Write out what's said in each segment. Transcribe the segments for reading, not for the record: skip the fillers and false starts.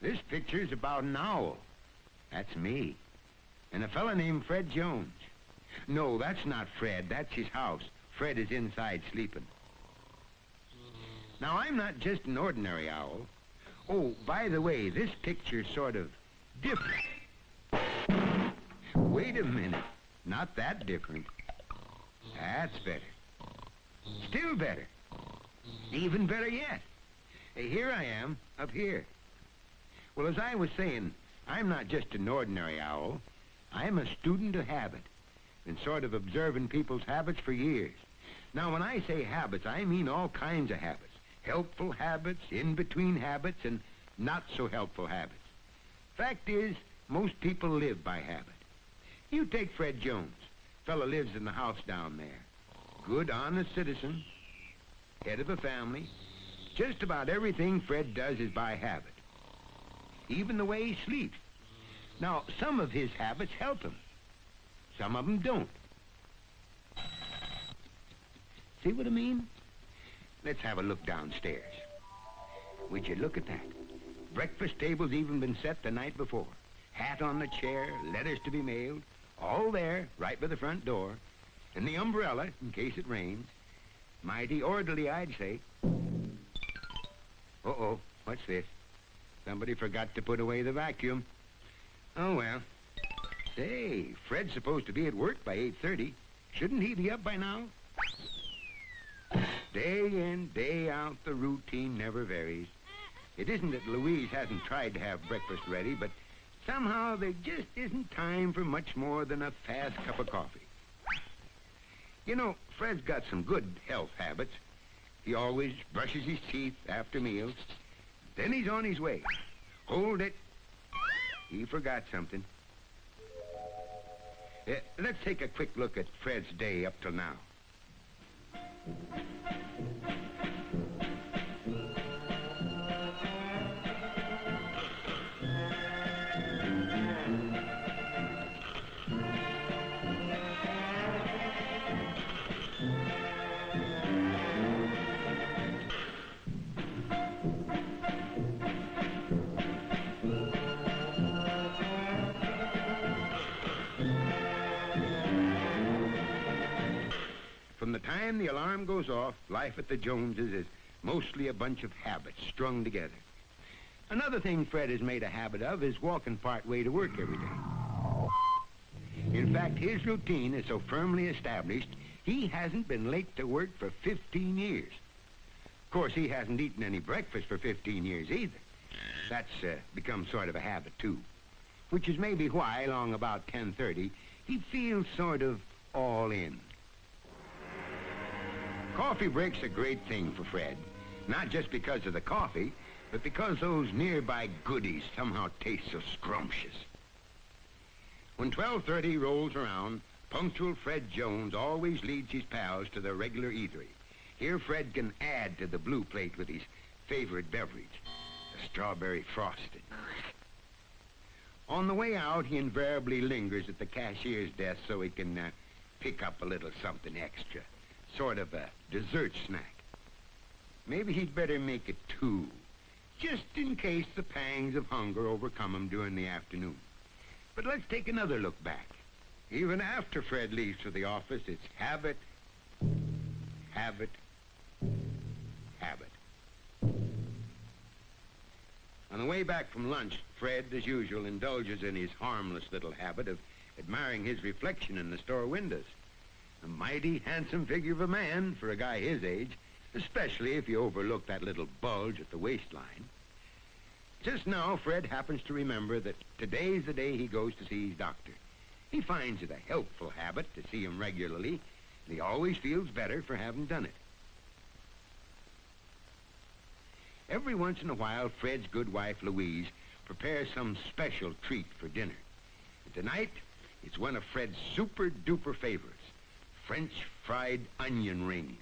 This picture's about an owl. That's me. And a fella named Fred Jones. No, that's not Fred. That's his house. Fred is inside sleeping. Now, I'm not just an ordinary owl. Oh, by the way, this picture's sort of different. Wait a minute. Not that different. That's better. Still better. Even better yet. Here I am, up here. Well, as I was saying, I'm not just an ordinary owl. I'm a student of habit. Been sort of observing people's habits for years. Now, when I say habits, I mean all kinds of habits. Helpful habits, in-between habits, and not-so-helpful habits. Fact is, most people live by habit. You take Fred Jones. Fella lives in the house down there. Good, honest citizen. Head of a family. Just about everything Fred does is by habit. Even the way he sleeps. Now, some of his habits help him. Some of them don't. See what I mean? Let's have a look downstairs. Would you look at that? Breakfast table's even been set the night before. Hat on the chair, letters to be mailed, all there, right by the front door. And the umbrella, in case it rains. Mighty orderly, I'd say. Uh-oh, what's this? Somebody forgot to put away the vacuum. Oh, well. Say, Fred's supposed to be at work by 8:30. Shouldn't he be up by now? Day in, day out, the routine never varies. It isn't that Louise hasn't tried to have breakfast ready, but somehow there just isn't time for much more than a fast cup of coffee. You know, Fred's got some good health habits. He always brushes his teeth after meals. Then he's on his way. Hold it. He forgot something. Let's take a quick look at Fred's day up till now. From the time the alarm goes off, life at the Joneses is mostly a bunch of habits strung together. Another thing Fred has made a habit of is walking part way to work every day. In fact, his routine is so firmly established, he hasn't been late to work for 15 years. Of course, he hasn't eaten any breakfast for 15 years either. That's become sort of a habit, too. Which is maybe why, along about 10:30, he feels sort of all in. Coffee break's a great thing for Fred. Not just because of the coffee, but because those nearby goodies somehow taste so scrumptious. When 12:30 rolls around, punctual Fred Jones always leads his pals to their regular eatery. Here Fred can add to the blue plate with his favorite beverage, the strawberry frosted. On the way out, he invariably lingers at the cashier's desk so he can pick up a little something extra. Sort of a dessert snack. Maybe he'd better make it 2, just in case the pangs of hunger overcome him during the afternoon. But let's take another look back. Even after Fred leaves for the office, it's habit, habit, habit. On the way back from lunch, Fred, as usual, indulges in his harmless little habit of admiring his reflection in the store windows. A mighty handsome figure of a man for a guy his age, especially if you overlook that little bulge at the waistline. Just now, Fred happens to remember that today's the day he goes to see his doctor. He finds it a helpful habit to see him regularly, and he always feels better for having done it. Every once in a while, Fred's good wife, Louise, prepares some special treat for dinner. And tonight, it's one of Fred's super-duper favorites. French fried onion rings.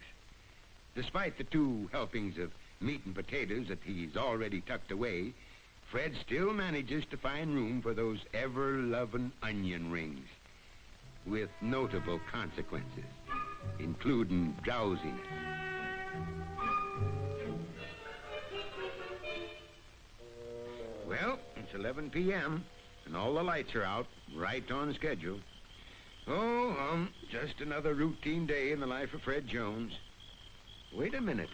Despite the 2 helpings of meat and potatoes that he's already tucked away, Fred still manages to find room for those ever-loving onion rings, with notable consequences, including drowsiness. Well, it's 11 p.m., and all the lights are out, right on schedule. Oh, just another routine day in the life of Fred Jones. Wait a minute.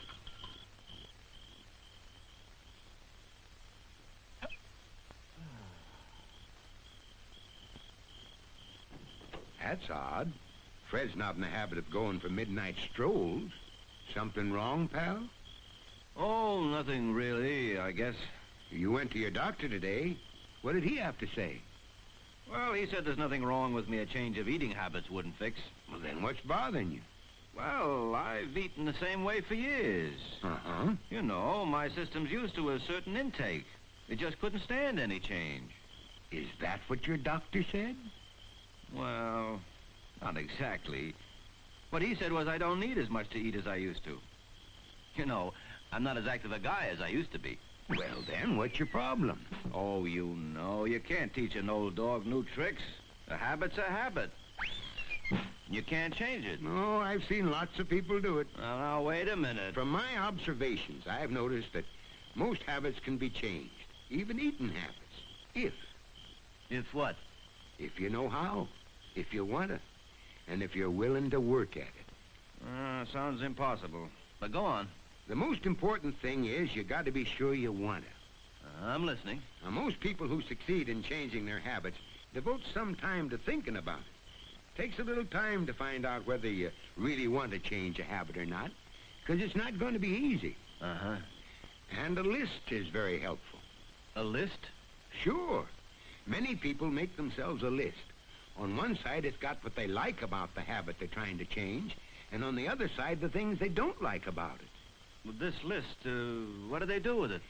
That's odd. Fred's not in the habit of going for midnight strolls. Something wrong, pal? Oh, nothing really, I guess. You went to your doctor today. What did he have to say? Well, he said there's nothing wrong with me a change of eating habits wouldn't fix. Well, then what's bothering you? Well, I've eaten the same way for years. Uh-huh. You know, my system's used to a certain intake. It just couldn't stand any change. Is that what your doctor said? Well, not exactly. What he said was I don't need as much to eat as I used to. You know, I'm not as active a guy as I used to be. Well, then, what's your problem? Oh, you know, you can't teach an old dog new tricks. A habit's a habit. You can't change it. Oh, I've seen lots of people do it. Now, wait a minute. From my observations, I've noticed that most habits can be changed, even eating habits. If what? If you know how, if you want to, and if you're willing to work at it. Sounds impossible. But go on. The most important thing is you got to be sure you want to. I'm listening. Now, most people who succeed in changing their habits devote some time to thinking about it. Takes a little time to find out whether you really want to change a habit or not, because it's not going to be easy. Uh-huh. And a list is very helpful. A list? Sure. Many people make themselves a list. On one side, it's got what they like about the habit they're trying to change, and on the other side, the things they don't like about it. Well, this list, what do they do with it?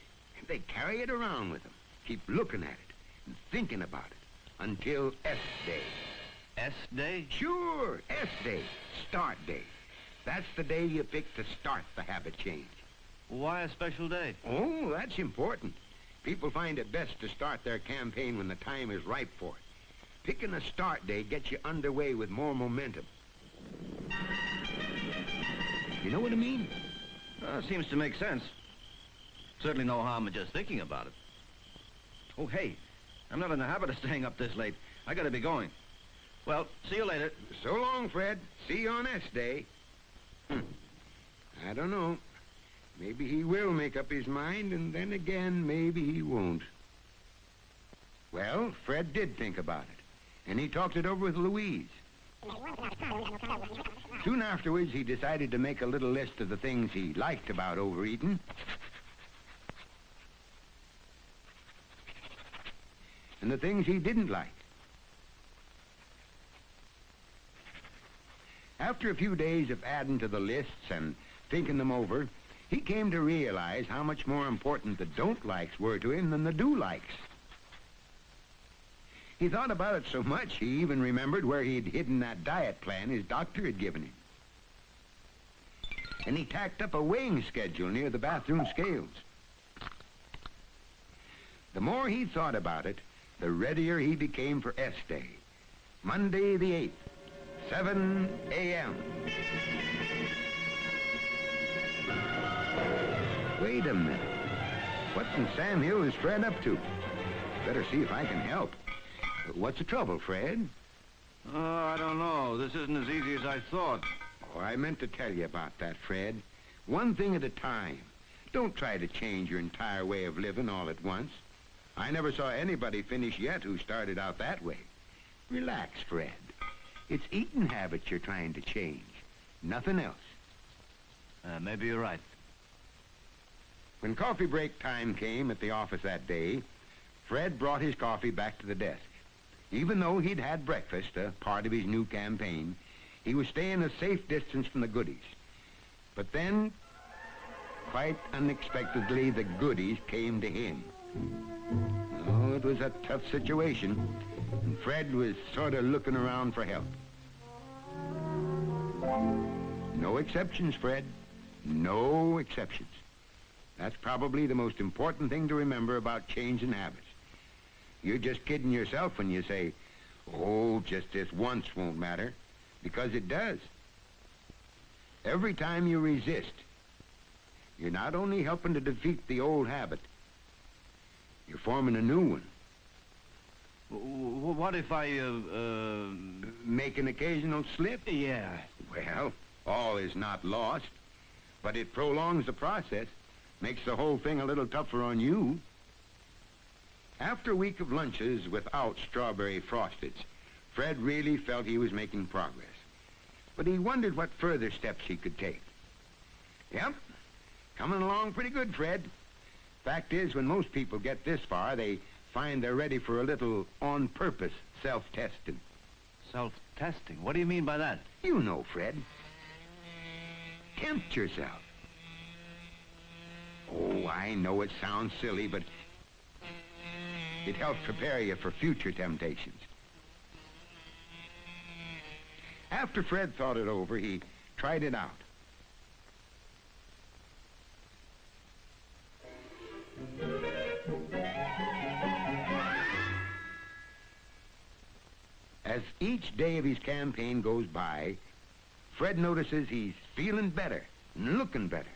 They carry it around with them, keep looking at it and thinking about it until S Day. S Day? Sure, S Day, start day. That's the day you pick to start the habit change. Why a special day? Oh, that's important. People find it best to start their campaign when the time is ripe for it. Picking a start day gets you underway with more momentum. You know what I mean? Seems to make sense. Certainly no harm in just thinking about it. Oh, hey, I'm not in the habit of staying up this late. I gotta be going. Well, see you later. So long, Fred. See you on S Day. I don't know. Maybe he will make up his mind, and then again, maybe he won't. Well, Fred did think about it, and he talked it over with Louise. Soon afterwards, he decided to make a little list of the things he liked about overeating. And the things he didn't like. After a few days of adding to the lists and thinking them over, he came to realize how much more important the don't likes were to him than the do likes. He thought about it so much, he even remembered where he'd hidden that diet plan his doctor had given him. And he tacked up a weighing schedule near the bathroom scales. The more he thought about it, the readier he became for S Day. Monday the 8th, 7 a.m. Wait a minute. What in Sam Hill is Fred up to? Better see if I can help. What's the trouble, Fred? Oh, I don't know. This isn't as easy as I thought. Oh, I meant to tell you about that, Fred. One thing at a time. Don't try to change your entire way of living all at once. I never saw anybody finish yet who started out that way. Relax, Fred. It's eating habits you're trying to change. Nothing else. Maybe you're right. When coffee break time came at the office that day, Fred brought his coffee back to the desk. Even though he'd had breakfast, a part of his new campaign, he was staying a safe distance from the goodies. But then, quite unexpectedly, the goodies came to him. Oh, it was a tough situation, and Fred was sort of looking around for help. No exceptions, Fred. No exceptions. That's probably the most important thing to remember about changing habits. You're just kidding yourself when you say, oh, just this once won't matter, because it does. Every time you resist, you're not only helping to defeat the old habit, You're forming a new one. What if I, Make an occasional slip? Yeah. Well, all is not lost, but it prolongs the process, makes the whole thing a little tougher on you. After a week of lunches without strawberry frosteds, Fred really felt he was making progress. But he wondered what further steps he could take. Yep, coming along pretty good, Fred. Fact is, when most people get this far, they find they're ready for a little on-purpose self-testing. Self-testing? What do you mean by that? You know, Fred. Tempt yourself. Oh, I know it sounds silly, but it helps prepare you for future temptations. After Fred thought it over, he tried it out. As each day of his campaign goes by, Fred notices he's feeling better and looking better.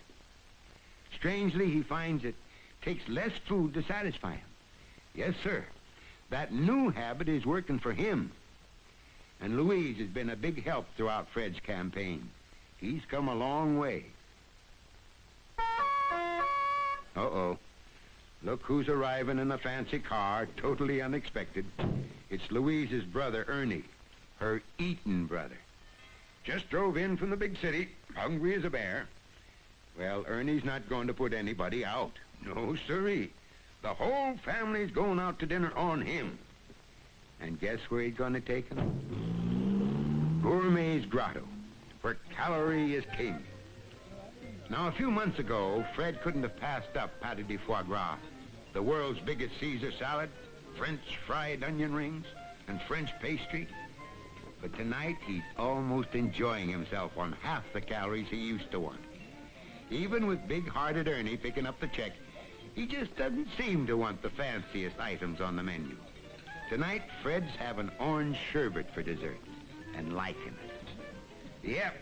Strangely, he finds it takes less food to satisfy him. Yes, sir. That new habit is working for him. And Louise has been a big help throughout Fred's campaign. He's come a long way. Uh-oh. Look who's arriving in a fancy car, totally unexpected. It's Louise's brother, Ernie, her Eaton brother. Just drove in from the big city, hungry as a bear. Well, Ernie's not going to put anybody out. No, sirree. The whole family's going out to dinner on him. And guess where he's going to take them? Gourmet's Grotto, where calorie is king. Now, a few months ago, Fred couldn't have passed up pâté de foie gras, the world's biggest Caesar salad, French fried onion rings, and French pastry. But tonight, he's almost enjoying himself on half the calories he used to want. Even with big-hearted Ernie picking up the check, he just doesn't seem to want the fanciest items on the menu. Tonight, Fred's having orange sherbet for dessert, and liking it. Yep,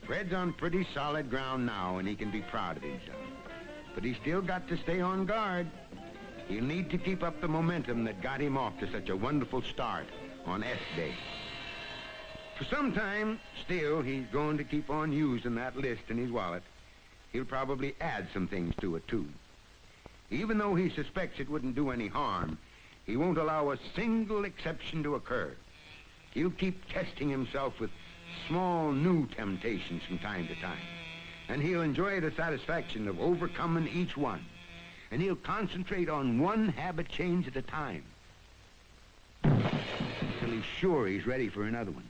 Fred's on pretty solid ground now, and he can be proud of himself. But he's still got to stay on guard. He'll need to keep up the momentum that got him off to such a wonderful start on S-Day. For some time, still, he's going to keep on using that list in his wallet. He'll probably add some things to it, too. Even though he suspects it wouldn't do any harm, he won't allow a single exception to occur. He'll keep testing himself with small, new temptations from time to time. And he'll enjoy the satisfaction of overcoming each one. And he'll concentrate on one habit change at a time, until he's sure he's ready for another one.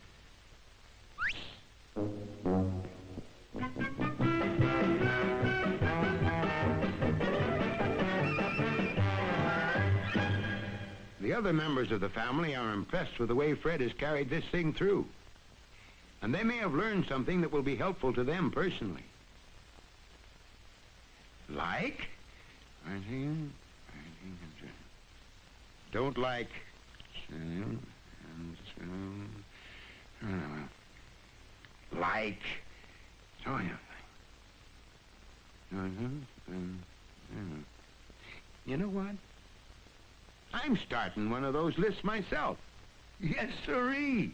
The other members of the family are impressed with the way Fred has carried this thing through. And they may have learned something that will be helpful to them personally. Like? Don't like. Like. Oh, yeah. You know what? I'm starting one of those lists myself. Yes, sirree.